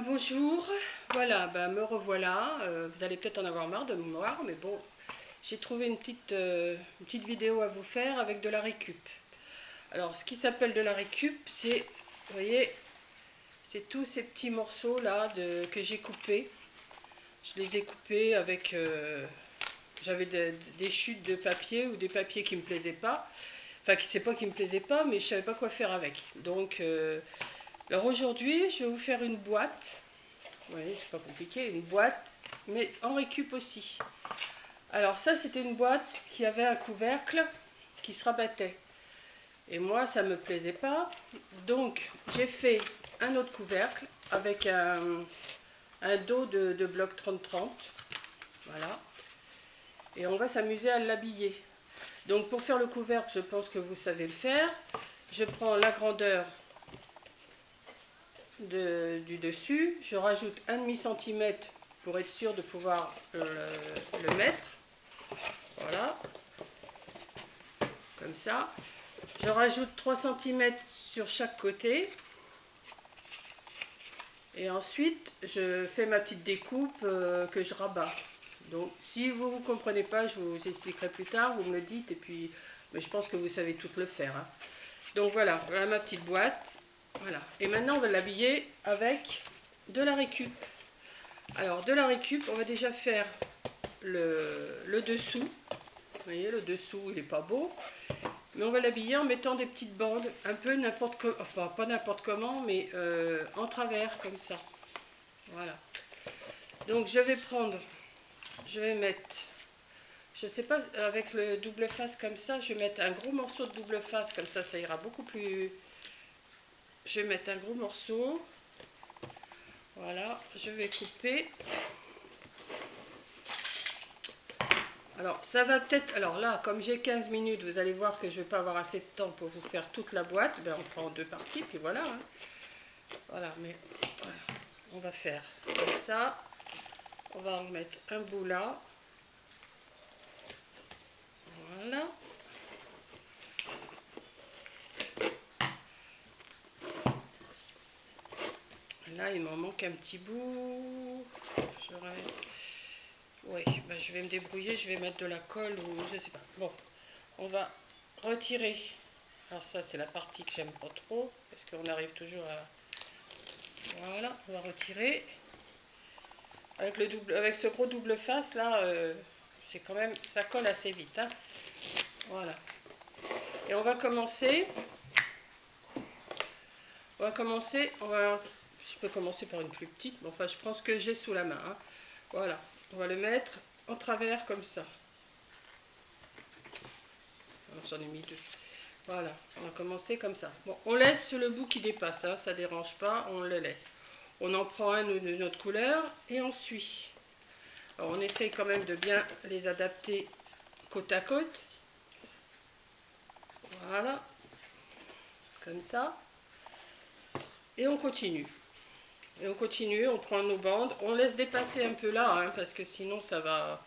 Bonjour, voilà, me revoilà. Vous allez peut-être en avoir marre de me voir, mais bon, j'ai trouvé une petite vidéo à vous faire avec de la récup. Alors, ce qui s'appelle de la récup, c'est, vous voyez, c'est tous ces petits morceaux là que j'ai coupés. Je les ai coupés avec, j'avais des chutes de papier ou des papiers qui me plaisaient pas. Enfin, c'est pas qui me plaisaient pas, mais je savais pas quoi faire avec. Donc, alors aujourd'hui, je vais vous faire une boîte. Oui, c'est pas compliqué, une boîte, mais en récup aussi. Alors ça, c'était une boîte qui avait un couvercle qui se rabattait. Et moi, ça me plaisait pas. Donc, j'ai fait un autre couvercle avec un dos de bloc 30-30. Voilà. Et on va s'amuser à l'habiller. Donc, pour faire le couvercle, je pense que vous savez le faire. Je prends la grandeur du dessus. Je rajoute 1,5 cm pour être sûr de pouvoir le mettre. Voilà, comme ça. Je rajoute 3 cm sur chaque côté. Et ensuite, je fais ma petite découpe que je rabats. Donc, si vous ne comprenez pas, je vous expliquerai plus tard. Vous me le dites et puis, mais je pense que vous savez tout le faire. Hein. Donc voilà, voilà ma petite boîte. Voilà. Et maintenant, on va l'habiller avec de la récup. Alors, de la récup, on va déjà faire le dessous. Vous voyez, le dessous, il n'est pas beau. Mais on va l'habiller en mettant des petites bandes, un peu n'importe comment, enfin pas n'importe comment, mais en travers, comme ça. Voilà. Donc je vais mettre, je sais pas, avec le double face comme ça, je vais mettre un gros morceau de double face, comme ça ira beaucoup plus... Je vais mettre un gros morceau. Voilà, je vais couper. Alors, ça va peut-être... Alors là, comme j'ai 15 minutes, vous allez voir que je ne vais pas avoir assez de temps pour vous faire toute la boîte. Ben, on fera en deux parties, puis voilà. Hein. Voilà, mais voilà. On va faire comme ça. On va en mettre un bout là. Voilà. Là, il m'en manque un petit bout. Oui, ben, je vais me débrouiller. Je vais mettre de la colle ou je sais pas. Bon, on va retirer. Alors ça, c'est la partie que j'aime pas trop. Parce qu'on arrive toujours à... Voilà, on va retirer. Avec ce gros double face là, c'est quand même, ça colle assez vite. Hein. Voilà. Et on va commencer. Je peux commencer par une plus petite, mais enfin je prends ce que j'ai sous la main. Hein. Voilà, on va le mettre en travers comme ça. J'en ai mis deux. Voilà, on va commencer comme ça. Bon, on laisse le bout qui dépasse, hein, ça ne dérange pas, on le laisse. On en prend un de notre couleur et on suit. Alors on essaye quand même de bien les adapter côte à côte. Voilà, comme ça. Et on continue. Et on continue, on prend nos bandes. On laisse dépasser un peu là, hein, parce que sinon ça va...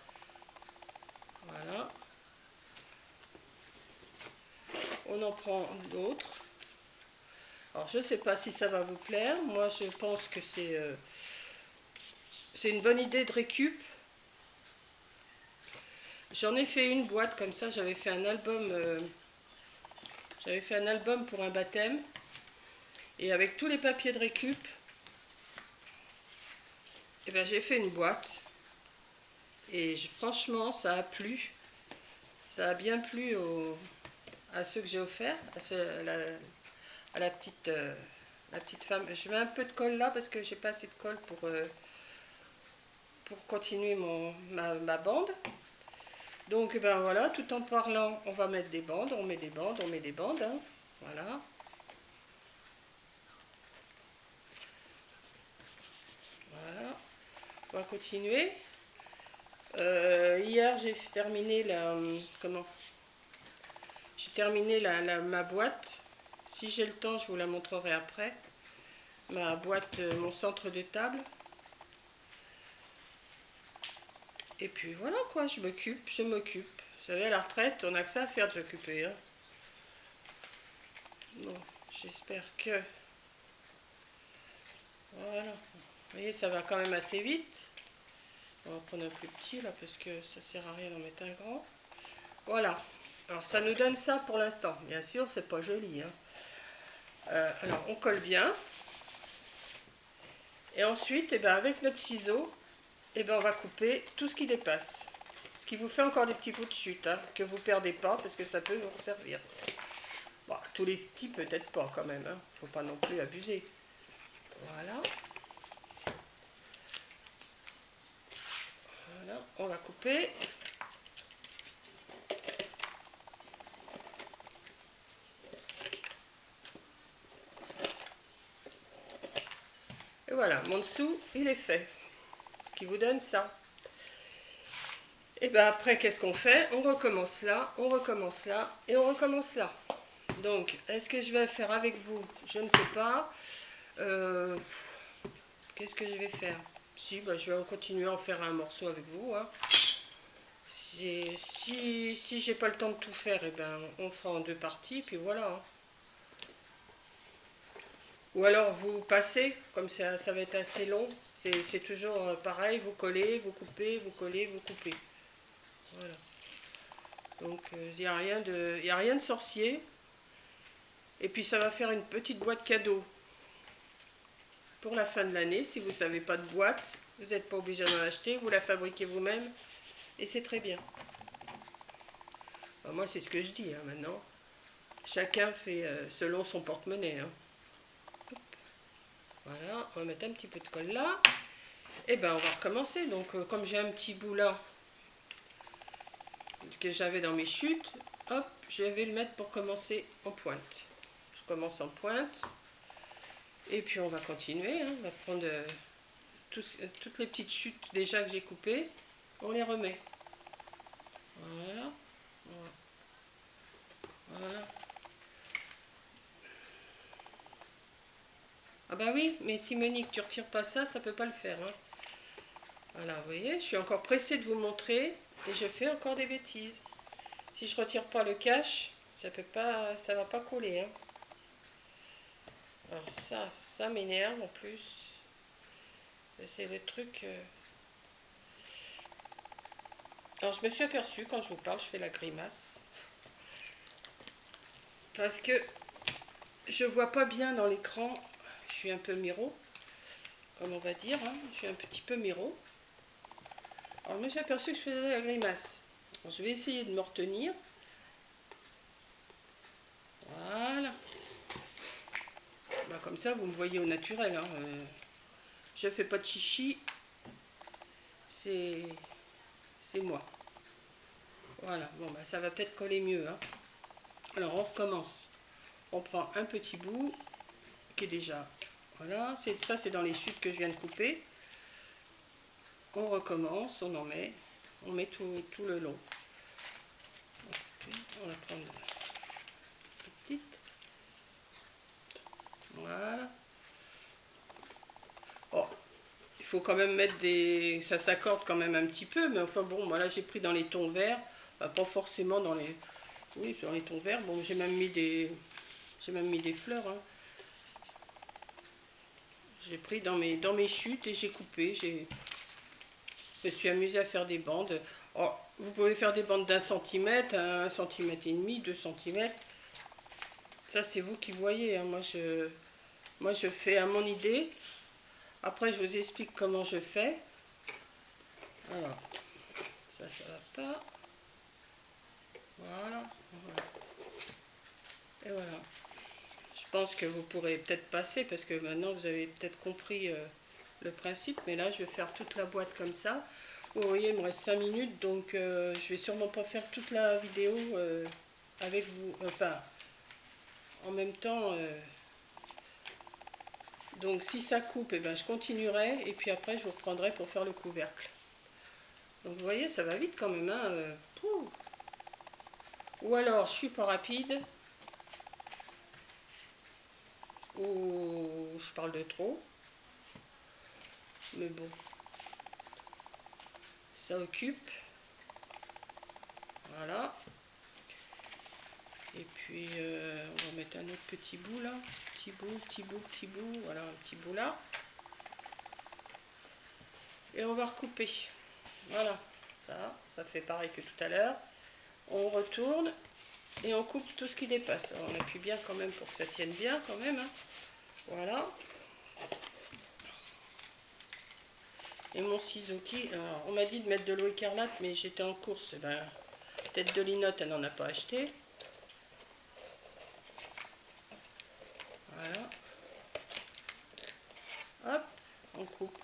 Voilà. On en prend d'autres. Alors je ne sais pas si ça va vous plaire. Moi je pense que c'est une bonne idée de récup. J'en ai fait une boîte comme ça. J'avais fait un album. J'avais fait un album pour un baptême. Et avec tous les papiers de récup, eh ben, j'ai fait une boîte. Et franchement, ça a plu. Ça a bien plu à ceux que j'ai offerts, à la petite femme. Je mets un peu de colle là parce que j'ai pas assez de colle pour continuer ma bande. Donc ben voilà, tout en parlant, on va mettre des bandes, on met des bandes, on met des bandes. Hein. Voilà. Voilà. On va continuer. Hier j'ai terminé j'ai terminé ma boîte. Si j'ai le temps, je vous la montrerai après. Ma boîte, mon centre de table. Et puis voilà quoi, je m'occupe. Vous savez, à la retraite, on n'a que ça à faire de s'occuper. Hein. Bon, j'espère que... Voilà. Vous voyez, ça va quand même assez vite. On va prendre un plus petit là parce que ça sert à rien d'en mettre un grand. Voilà. Alors ça nous donne ça pour l'instant. Bien sûr, c'est pas joli, hein. Alors on colle bien. Et ensuite, eh ben, avec notre ciseau, eh ben, on va couper tout ce qui dépasse. Ce qui vous fait encore des petits bouts de chute, hein, que vous ne perdez pas parce que ça peut vous servir. Bon, tous les petits peut-être pas quand même, hein. Faut pas non plus abuser. Voilà. Voilà, on va couper. Et voilà, mon dessous, il est fait. Ce qui vous donne ça. Et bien après, qu'est-ce qu'on fait? On recommence là, on recommence là et on recommence là. Donc, est-ce que je vais faire avec vous? Je ne sais pas. Qu'est-ce que je vais faire? Si, bah, je vais continuer à en faire un morceau avec vous, hein. Si j'ai pas le temps de tout faire, et ben, on fera en deux parties, puis voilà, hein. Ou alors vous passez, comme ça va être assez long. C'est toujours pareil, vous collez, vous coupez, vous collez, vous coupez. Voilà. Donc il n'y a rien de sorcier. Et puis ça va faire une petite boîte cadeau pour la fin de l'année. Si vous ne savez pas de boîte, vous n'êtes pas obligé d'en acheter, vous la fabriquez vous-même. Et c'est très bien. Enfin, moi c'est ce que je dis, hein, maintenant. Chacun fait selon son porte-monnaie, hein. Voilà, on va mettre un petit peu de colle là. Et ben on va recommencer. Donc comme j'ai un petit bout là que j'avais dans mes chutes, hop, je vais le mettre pour commencer en pointe. Je commence en pointe. Et puis on va continuer, hein. On va prendre toutes les petites chutes déjà que j'ai coupées. On les remet. Voilà. Voilà. Ah bah oui, mais si Monique, tu retires pas ça, ça peut pas le faire, hein. Voilà, vous voyez, je suis encore pressée de vous montrer et je fais encore des bêtises. Si je retire pas le cache, ça peut pas, ça va pas coller, hein. Alors ça m'énerve en plus. C'est le truc. Alors je me suis aperçue quand je vous parle, je fais la grimace parce que je vois pas bien dans l'écran. Je suis un peu miro, comme on va dire, hein. Je suis un petit peu miro. Alors je me suis aperçue que je faisais la grimace. Alors, je vais essayer de me retenir. Voilà. Bah, comme ça, vous me voyez au naturel, hein. Je fais pas de chichi. C'est moi. Voilà. Bon, bah, ça va peut-être coller mieux, hein. Alors, on recommence. On prend un petit bout qui est déjà... Voilà. Ça, c'est dans les chutes que je viens de couper. On recommence. On en met. On met tout le long. On va prendre une petite. Voilà. Oh, il faut quand même mettre des... Ça s'accorde quand même un petit peu, mais enfin bon, moi là j'ai pris dans les tons verts, pas forcément dans les... Oui, sur les tons verts. Bon, j'ai même mis des... J'ai même mis des fleurs, hein. J'ai pris dans mes chutes et j'ai coupé. Je me suis amusée à faire des bandes. Oh, vous pouvez faire des bandes d'1 centimètre, 1,5 cm, 2 cm. Ça, c'est vous qui voyez, hein. Moi, je fais à mon idée. Après, je vous explique comment je fais. Alors, ça va pas. Voilà. Et voilà. Je pense que vous pourrez peut-être passer parce que maintenant vous avez peut-être compris le principe. Mais là, je vais faire toute la boîte comme ça. Vous voyez, il me reste 5 minutes. Donc, je vais sûrement pas faire toute la vidéo avec vous. Enfin, en même temps. Donc, si ça coupe, eh ben, je continuerai. Et puis après, je vous reprendrai pour faire le couvercle. Donc, vous voyez, ça va vite quand même, hein. Ou alors, je suis pas rapide. Ou je parle de trop. Mais bon, ça occupe. Voilà. Et puis, on va mettre un autre petit bout là. Petit bout, petit bout, petit bout. Voilà, un petit bout là. et on va recouper. Voilà, ça fait pareil que tout à l'heure. On retourne et on coupe tout ce qui dépasse. Alors, on appuie bien quand même pour que ça tienne bien quand même, hein. Voilà. Et mon ciseau qui... Alors, on m'a dit de mettre de l'eau écarlate, mais j'étais en course. Ben, tête de linotte, elle n'en a pas acheté. Voilà. Hop, on coupe.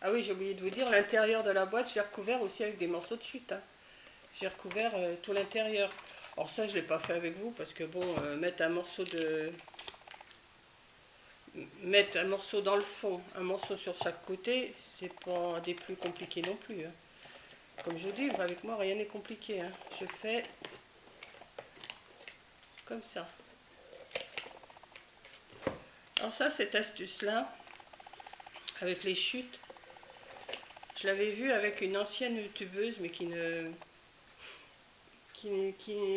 Ah oui, j'ai oublié de vous dire, l'intérieur de la boîte, j'ai recouvert aussi avec des morceaux de chute, hein. J'ai recouvert tout l'intérieur. Alors ça, je ne l'ai pas fait avec vous, parce que bon, mettre un morceau dans le fond, un morceau sur chaque côté, c'est pas des plus compliqués non plus, hein. Comme je vous dis, avec moi, rien n'est compliqué, hein. Je fais comme ça. Alors ça, cette astuce-là, avec les chutes, je l'avais vue avec une ancienne youtubeuse, mais qui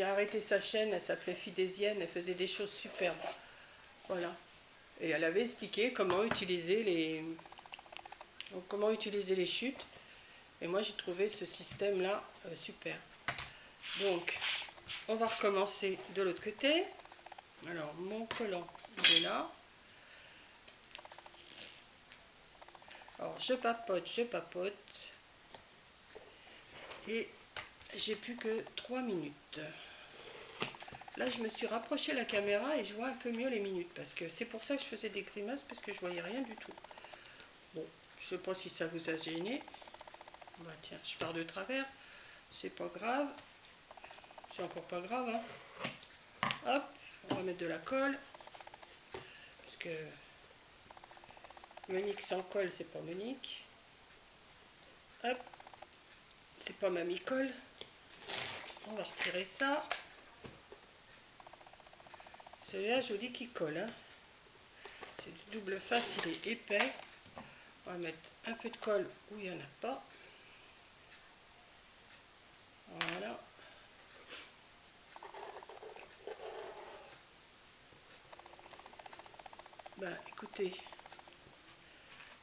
a arrêté sa chaîne. Elle s'appelait Fidésienne, elle faisait des choses superbes. Voilà. Et elle avait expliqué comment utiliser les chutes. Et moi, j'ai trouvé ce système-là super. Donc, on va recommencer de l'autre côté. Alors, mon collant, il est là. Alors, je papote. Et j'ai plus que 3 minutes. Là, je me suis rapproché la caméra et je vois un peu mieux les minutes. Parce que c'est pour ça que je faisais des grimaces, parce que je voyais rien du tout. Bon, je sais pas si ça vous a gêné. Bah tiens, je pars de travers. C'est pas grave. C'est encore pas grave, hein. Hop, on va mettre de la colle. Parce que Monique sans colle, c'est pas Monique. Hop, c'est pas Mamie colle. On va retirer ça. Celui-là, je vous dis qu'il colle, hein. C'est du double face, il est épais. On va mettre un peu de colle où il n'y en a pas. Voilà. Ben, écoutez,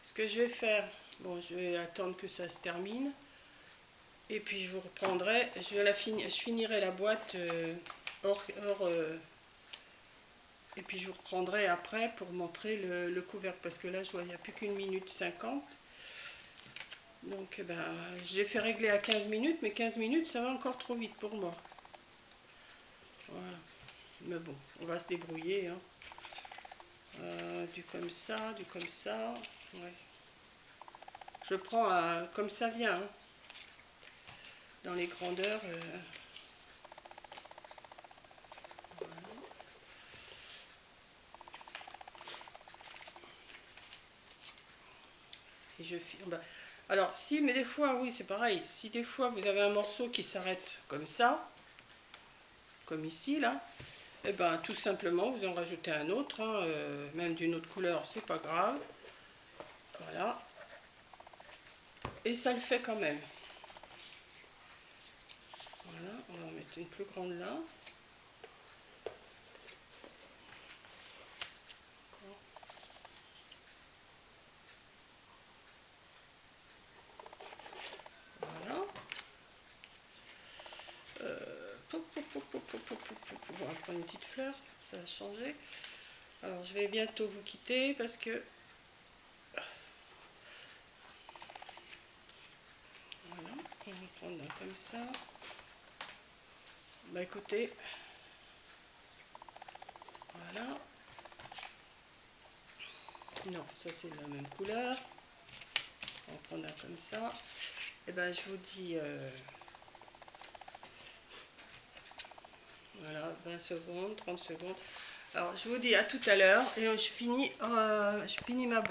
ce que je vais faire, bon, je vais attendre que ça se termine. Et puis je vous reprendrai, je finirai la boîte et puis je vous reprendrai après pour montrer le couvercle, parce que là je vois il n'y a plus qu'une minute 50. Donc ben, j'ai fait régler à 15 minutes, mais 15 minutes ça va encore trop vite pour moi. Voilà. Mais bon, on va se débrouiller, hein. Du comme ça, du comme ça. Ouais. Je prends comme ça vient, hein. Dans les grandeurs. Voilà. Et je filme. Alors, si, mais des fois, oui, c'est pareil. Si des fois vous avez un morceau qui s'arrête comme ça, comme ici, là, et ben tout simplement, vous en rajoutez un autre, hein, même d'une autre couleur, c'est pas grave. Voilà. Et ça le fait quand même. Voilà, on va en mettre une plus grande là. Voilà. On va prendre une petite fleur, ça va changer. Alors, je vais bientôt vous quitter parce que... Voilà, on va prendre un comme ça. Bah écoutez, voilà. Non, ça c'est de la même couleur. On va prendre un comme ça. Et ben je vous dis... voilà, 20 secondes, 30 secondes. Alors, je vous dis à tout à l'heure et je finis ma boîte.